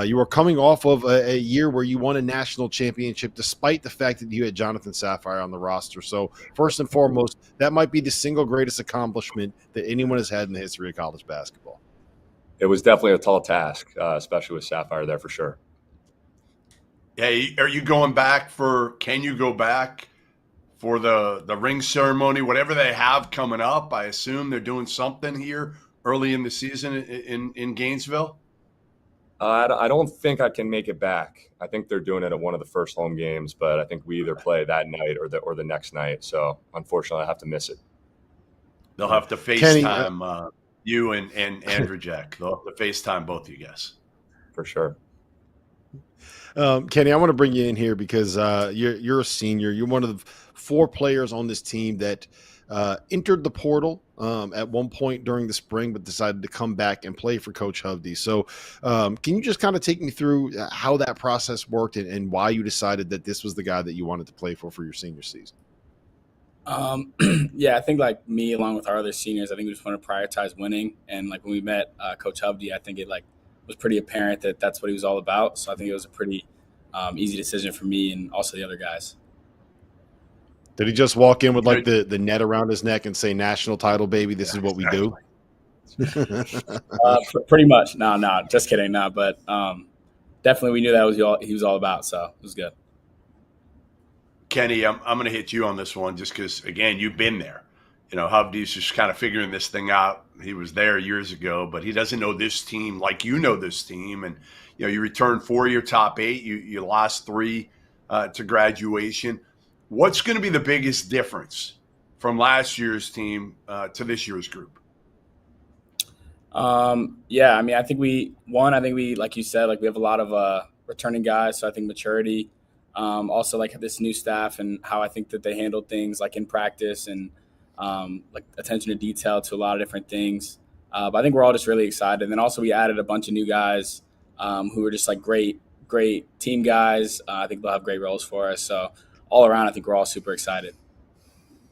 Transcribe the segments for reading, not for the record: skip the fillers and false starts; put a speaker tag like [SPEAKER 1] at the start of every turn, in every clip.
[SPEAKER 1] You are coming off of a year where you won a national championship, despite the fact that you had Jonathan Sapphire on the roster. So, first and foremost, that might be the single greatest accomplishment that anyone has had in the history of college basketball.
[SPEAKER 2] It was definitely a tall task, especially with Sapphire there for sure.
[SPEAKER 3] Hey, are you going back for? Can you go back for the ring ceremony, whatever they have coming up? I assume they're doing something here early in the season in Gainesville.
[SPEAKER 2] I don't think I can make it back. I think they're doing it at one of the first home games, but I think we either play that night or the next night. So unfortunately, I have to miss it.
[SPEAKER 3] They'll have to FaceTime you and Andrew Jack. They'll have to FaceTime both of you guys.
[SPEAKER 2] For sure.
[SPEAKER 1] Kenny, I want to bring you in here because you're a senior. You're one of the 4 players on this team that entered the portal at one point during the spring, but decided to come back and play for Coach Hovde. So can you just kind of take me through how that process worked and why you decided that this was the guy that you wanted to play for your senior season?
[SPEAKER 4] Yeah, I think like me, along with our other seniors, I think we just want to prioritize winning. And like when we met Coach Hovde, I think it was pretty apparent that that's what he was all about. So I think it was a pretty easy decision for me and also the other guys.
[SPEAKER 1] Did he just walk in with like the net around his neck and say, "National title, baby, this is what we do"?
[SPEAKER 4] Pretty much. No, just kidding. No, but definitely we knew that was he was all about. So it was good.
[SPEAKER 3] Kenny, I'm going to hit you on this one just because, again, you've been there. You know, Hovde's just kind of figuring this thing out. He was there years ago, but he doesn't know this team like you know this team. And, you know, you returned 4 of your top 8. You lost 3 to graduation. What's going to be the biggest difference from last year's team to this year's group?
[SPEAKER 4] Yeah, I mean, I think we, like you said, like we have a lot of returning guys. So I think maturity, also like this new staff and how I think that they handled things like in practice and like attention to detail to a lot of different things. But I think we're all just really excited. And then also we added a bunch of new guys who are just like great team guys. I think they'll have great roles for us. So all around, I think we're all super excited.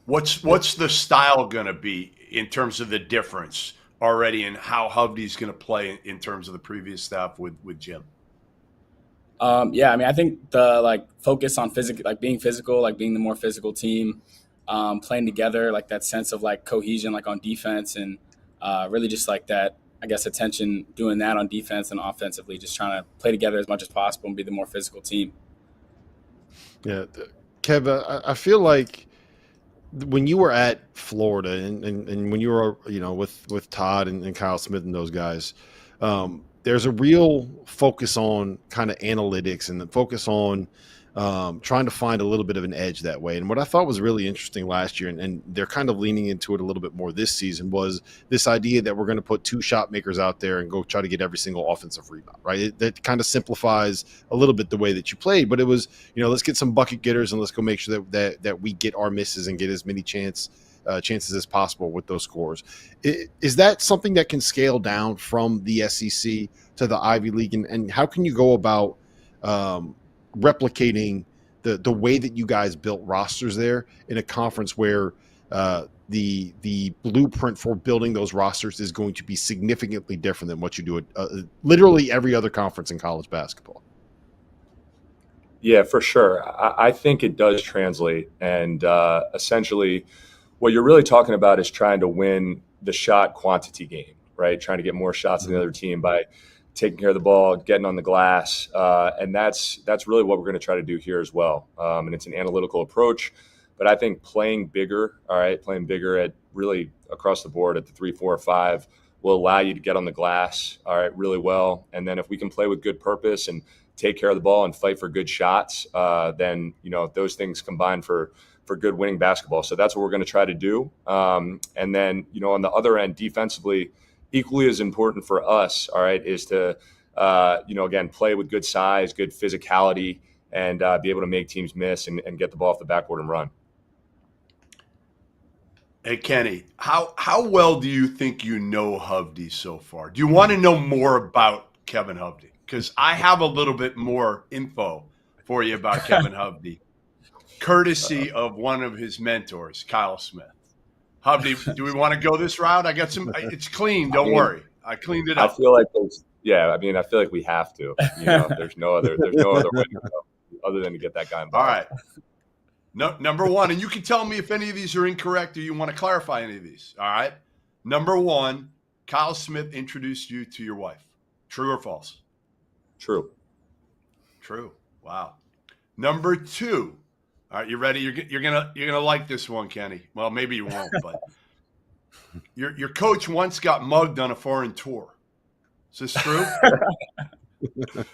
[SPEAKER 3] What's the style going to be in terms of the difference already and how Hovde's going to play in terms of the previous staff with Jim?
[SPEAKER 4] Yeah, I mean, I think the like focus on physical, like being physical, like being the more physical team, playing together, like that sense of like cohesion, like on defense and really just like that, I guess, attention doing that on defense and offensively, just trying to play together as much as possible and be the more physical team.
[SPEAKER 1] Yeah, Kev, I feel like when you were at Florida and when you were, you know, with Todd and Kyle Smith and those guys, there's a real focus on kind of analytics and the focus on trying to find a little bit of an edge that way. And what I thought was really interesting last year, and they're kind of leaning into it a little bit more this season, was this idea that we're going to put 2 shot makers out there and go try to get every single offensive rebound, right? That kind of simplifies a little bit the way that you played, but it was, you know, let's get some bucket getters and let's go make sure that we get our misses and get as many chances as possible with those scores. Is that something that can scale down from the SEC to the Ivy League? And how can you go about replicating the way that you guys built rosters there in a conference where the blueprint for building those rosters is going to be significantly different than what you do at literally every other conference in college basketball?
[SPEAKER 2] Yeah, for sure. I think it does translate. And essentially what you're really talking about is trying to win the shot quantity game, right? Trying to get more shots than the other team by taking care of the ball, getting on the glass. And that's really what we're going to try to do here as well. And it's an analytical approach, but I think playing bigger at really across the board at the 3, 4, or 5 will allow you to get on the glass, really well. And then if we can play with good purpose and take care of the ball and fight for good shots, then, you know, those things combine for good winning basketball. So that's what we're going to try to do. And then, you know, on the other end, defensively, equally as important for us, is to, you know, again, play with good size, good physicality, and be able to make teams miss and get the ball off the backboard and run.
[SPEAKER 3] Hey, Kenny, how well do you think you know Hovde so far? Do you want to know more about Kevin Hovde? Because I have a little bit more info for you about Kevin Hovde, courtesy of one of his mentors, Kyle Smith. Hovde, do we want to go this route? I got some. It's clean. Don't worry. I cleaned it up.
[SPEAKER 2] I feel like Yeah, I mean, I feel like we have to. There's no other way to go other than to get that guy involved.
[SPEAKER 3] All right. No, number one, and you can tell me if any of these are incorrect or you want to clarify any of these. All right. Number one, Kyle Smith introduced you to your wife. True or false?
[SPEAKER 2] True.
[SPEAKER 3] True. Wow. Number two. All right, you ready? You're gonna like this one, Kenny. Well, maybe you won't, but your coach once got mugged on a foreign tour. Is this true?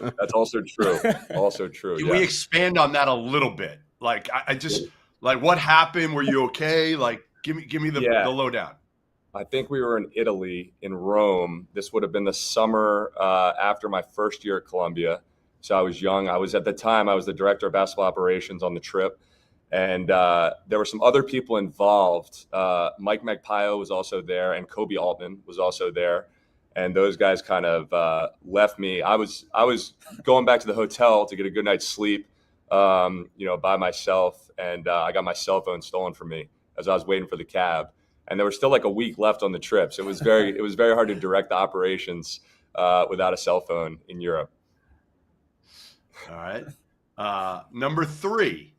[SPEAKER 2] That's also true. Also true.
[SPEAKER 3] Can we expand on that a little bit? Like, I just like what happened? Were you okay? Like, give me the lowdown.
[SPEAKER 2] I think we were in Italy, in Rome. This would have been the summer after my first year at Columbia. So I was young. I was at the time, I was the director of basketball operations on the trip. And there were some other people involved. Mike Magpio was also there, and Kobe Altman was also there. And those guys kind of left me. I was going back to the hotel to get a good night's sleep, by myself. And I got my cell phone stolen from me as I was waiting for the cab. And there was still like a week left on the trip. So it was very hard to direct the operations without a cell phone in Europe.
[SPEAKER 3] All right. Number three,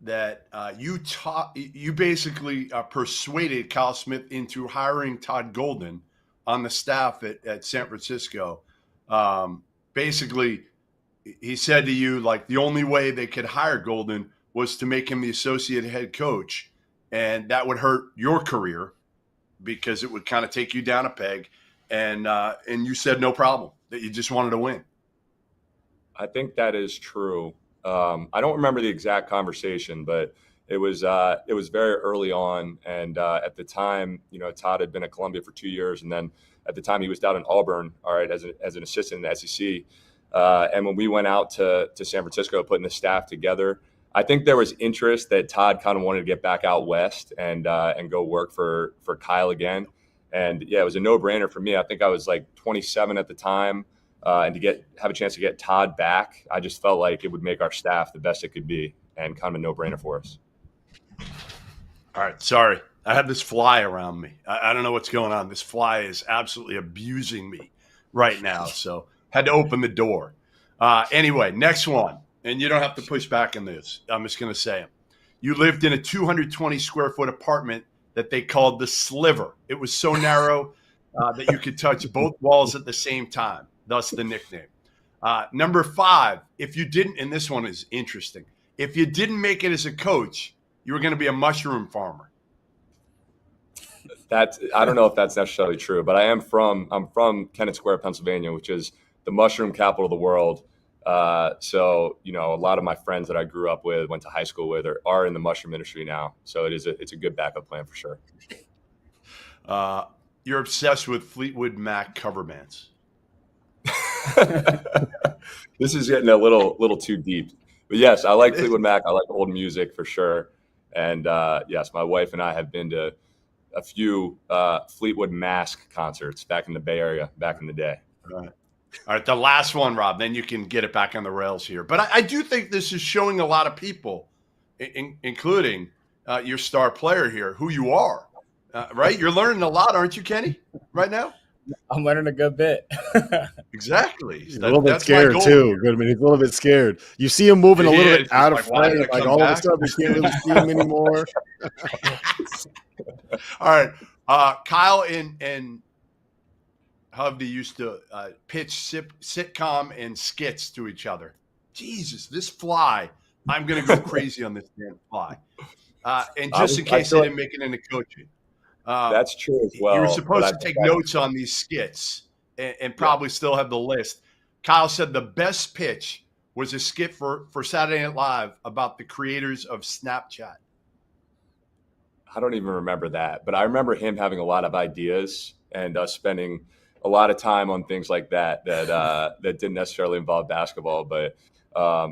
[SPEAKER 3] that you basically persuaded Kyle Smith into hiring Todd Golden on the staff at San Francisco. Basically, he said to you, like, the only way they could hire Golden was to make him the associate head coach, and that would hurt your career because it would kind of take you down a peg. And you said no problem, that you just wanted to win.
[SPEAKER 2] I think that is true. I don't remember the exact conversation, but it was very early on. And at the time, Todd had been at Columbia for 2 years, and then at the time he was down in Auburn, all right, as an assistant in the SEC. And when we went out to San Francisco, putting the staff together, I think there was interest that Todd kind of wanted to get back out west and go work for Kyle again. And yeah, it was a no-brainer for me. I think I was like 27 at the time. And to have a chance to get Todd back, I just felt like it would make our staff the best it could be, and kind of a no-brainer for us.
[SPEAKER 3] All right, sorry. I have this fly around me. I don't know what's going on. This fly is absolutely abusing me right now, so had to open the door. Anyway, next one, and you don't have to push back on this. I'm just going to say it. You lived in a 220-square-foot apartment that they called the Sliver. It was so narrow that you could touch both walls at the same time. Thus the nickname. Number five, if you didn't, and this one is interesting, if you didn't make it as a coach, you were going to be a mushroom farmer.
[SPEAKER 2] I don't know if that's necessarily true, but I'm from Kennett Square, Pennsylvania, which is the mushroom capital of the world. So, a lot of my friends that I grew up with, went to high school with, are in the mushroom industry now. So it's a good backup plan for sure.
[SPEAKER 3] You're obsessed with Fleetwood Mac cover bands.
[SPEAKER 2] This is getting a little too deep, but yes, I like Fleetwood Mac. I like old music for sure. And yes, my wife and I have been to a few Fleetwood Mask concerts back in the Bay Area back in the day.
[SPEAKER 3] All right, the last one, Rob, then you can get it back on the rails here. But I do think this is showing a lot of people, including your star player here, who you are, right? You're learning a lot, aren't you, Kenny, right now?
[SPEAKER 4] I'm learning a good bit.
[SPEAKER 3] Exactly.
[SPEAKER 1] He's a little bit scared too. Goodman, he's a little bit scared. You see him moving a little bit out of frame. Like all of a sudden, you can't really see him anymore.
[SPEAKER 3] All right. Kyle and Hovde used to pitch sitcom and skits to each other. Jesus, this fly. I'm going to go crazy on this damn fly. And just in case they didn't make it into coaching.
[SPEAKER 2] That's true as well.
[SPEAKER 3] You were supposed to take notes on these skits and probably still have the list. Kyle said the best pitch was a skit for Saturday Night Live about the creators of Snapchat.
[SPEAKER 2] I don't even remember that, but I remember him having a lot of ideas and us spending a lot of time on things like that didn't necessarily involve basketball, but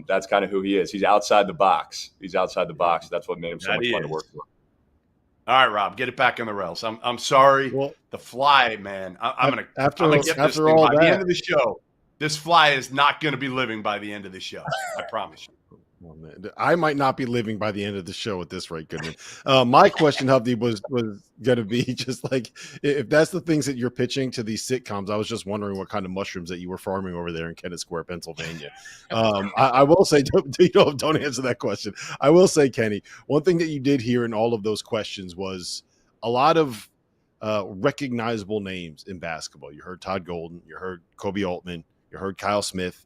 [SPEAKER 2] that's kind of who he is. He's outside the box. That's what made him so much fun to work with.
[SPEAKER 3] All right, Rob, get it back on the rails. I'm sorry. Well, the fly, man. I'm gonna get this thing by the end of the show. This fly is not going to be living by the end of the show. I promise you.
[SPEAKER 1] Oh, man. I might not be living by the end of the show at this rate, Goodman. My question, Hubby, was going to be just like, if that's the things that you're pitching to these sitcoms, I was just wondering what kind of mushrooms that you were farming over there in Kennett Square, Pennsylvania. I will say, don't answer that question. I will say, Kenny, one thing that you did hear in all of those questions was a lot of recognizable names in basketball. You heard Todd Golden, you heard Kobe Altman, you heard Kyle Smith.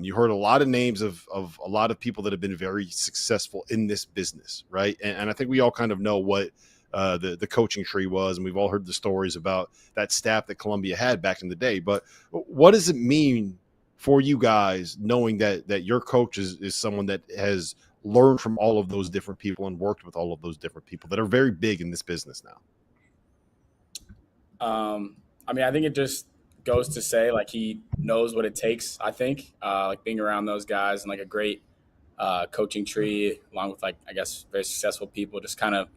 [SPEAKER 1] You heard a lot of names of a lot of people that have been very successful in this business, right? And I think we all kind of know what the coaching tree was, and we've all heard the stories about that staff that Columbia had back in the day. But what does it mean for you guys knowing that your coach is someone that has learned from all of those different people and worked with all of those different people that are very big in this business now?
[SPEAKER 4] I mean, I think it just goes to say like he knows what it takes. I think like being around those guys and like a great coaching tree, along with like I guess very successful people, just kind of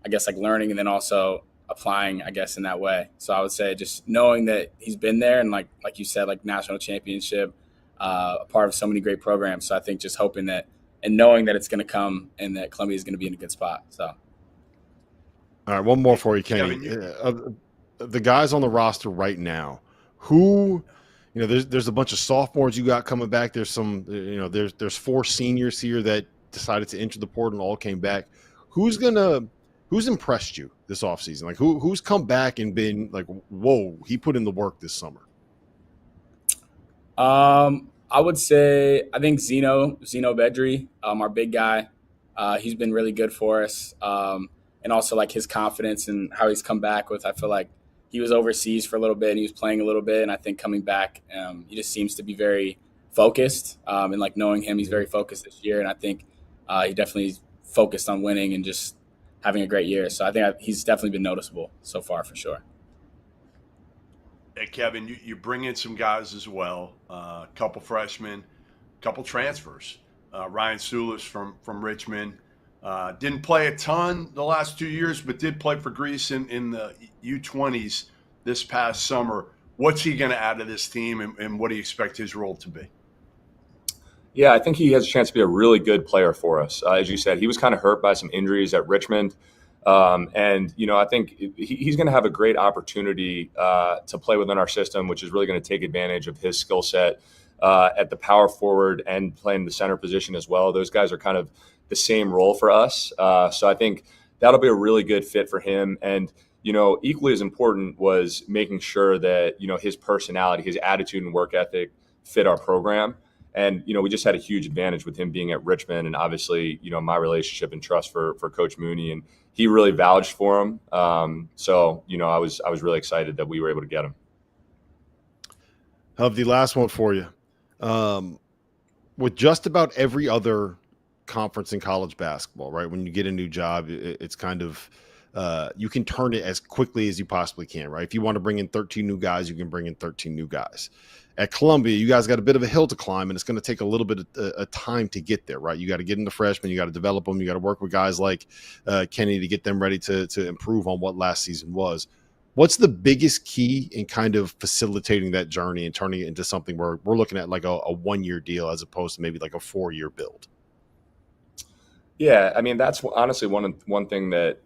[SPEAKER 4] I guess like learning and then also applying, I guess, in that way. So I would say just knowing that he's been there and like you said, like national championship, a part of so many great programs. So I think just hoping that and knowing that it's going to come and that Columbia is going to be in a good spot. So.
[SPEAKER 1] All right, one more for you, Kenny. The guys on the roster right now, who, there's a bunch of sophomores you got coming back. There's some, there's 4 seniors here that decided to enter the portal and all came back. Who's impressed you this offseason? Like who's come back and been like, whoa, he put in the work this summer?
[SPEAKER 4] I would say I think Zeno Bedry, our big guy. He's been really good for us. And also like his confidence and how he's come back with, I feel like he was overseas for a little bit and he was playing a little bit. And I think coming back, he just seems to be very focused. And like knowing him, he's very focused this year. And I think he definitely is focused on winning and just having a great year. So I think he's definitely been noticeable so far for sure.
[SPEAKER 3] Hey, Kevin, you bring in some guys as well, a couple freshmen, a couple transfers. Ryan Sulis from Richmond. Didn't play a ton the last 2 years, but did play for Greece in the U20s this past summer. What's he going to add to this team, and what do you expect his role to be?
[SPEAKER 2] Yeah, I think he has a chance to be a really good player for us. As you said, he was kind of hurt by some injuries at Richmond. And I think he's going to have a great opportunity to play within our system, which is really going to take advantage of his skill set at the power forward and playing the center position as well. Those guys are kind of the same role for us. So I think that'll be a really good fit for him. And, equally as important was making sure that, his personality, his attitude and work ethic fit our program. And, we just had a huge advantage with him being at Richmond and obviously, my relationship and trust for Coach Mooney, and he really vouched for him. So, I was really excited that we were able to get him.
[SPEAKER 1] The last one for you. With just about every other conference in college basketball, right? When you get a new job, it's kind of, you can turn it as quickly as you possibly can, right? If you want to bring in 13 new guys, you can bring in 13 new guys. At Columbia, you guys got a bit of a hill to climb, and it's going to take a little bit of time to get there, right? You got to get into freshmen, you got to develop them, you got to work with guys like Kenny to get them ready to improve on what last season was. What's the biggest key in kind of facilitating that journey and turning it into something where we're looking at like a 1-year deal as opposed to maybe like a 4-year build?
[SPEAKER 2] Yeah, I mean, that's honestly one thing that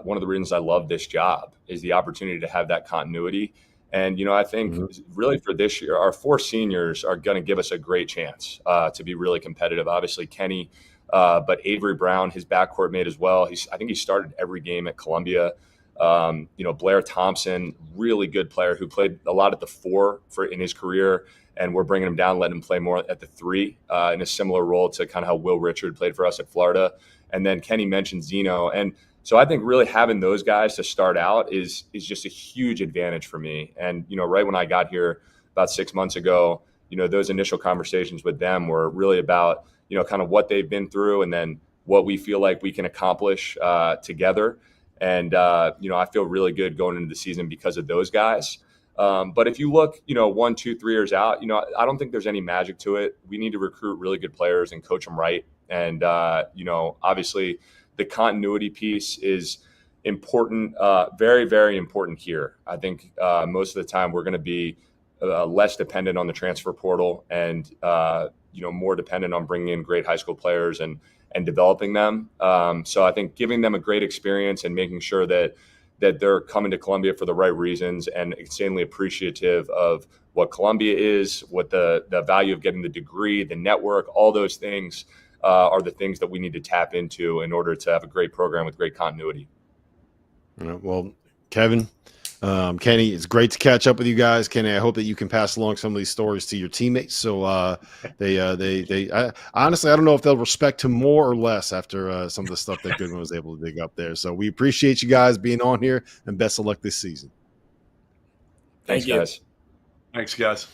[SPEAKER 2] one of the reasons I love this job is the opportunity to have that continuity. And, I think really for this year, our 4 seniors are going to give us a great chance to be really competitive. Obviously, Kenny, but Avery Brown, his backcourt mate as well. I think he started every game at Columbia. Blair Thompson, really good player who played a lot at the 4 in his career. And we're bringing him down, letting him play more at the 3 in a similar role to kind of how Will Richard played for us at Florida. And then Kenny mentioned Zeno. And so I think really having those guys to start out is just a huge advantage for me. And, right when I got here about 6 months ago, those initial conversations with them were really about, kind of what they've been through and then what we feel like we can accomplish together. And, I feel really good going into the season because of those guys. But if you look, 1, 2, 3 years out, I don't think there's any magic to it. We need to recruit really good players and coach them right. And, obviously the continuity piece is important, very, very important here. I think most of the time we're going to be less dependent on the transfer portal and, more dependent on bringing in great high school players and developing them. So I think giving them a great experience and making sure that they're coming to Columbia for the right reasons and insanely appreciative of what Columbia is, what the value of getting the degree, the network, all those things are the things that we need to tap into in order to have a great program with great continuity.
[SPEAKER 1] Well, Kevin, Kenny, it's great to catch up with you guys. Kenny, I hope that you can pass along some of these stories to your teammates. So honestly, I don't know if they'll respect him more or less after some of the stuff that Goodwin was able to dig up there. So we appreciate you guys being on here, and best of luck this season.
[SPEAKER 2] Thanks, guys.
[SPEAKER 3] Thanks, guys.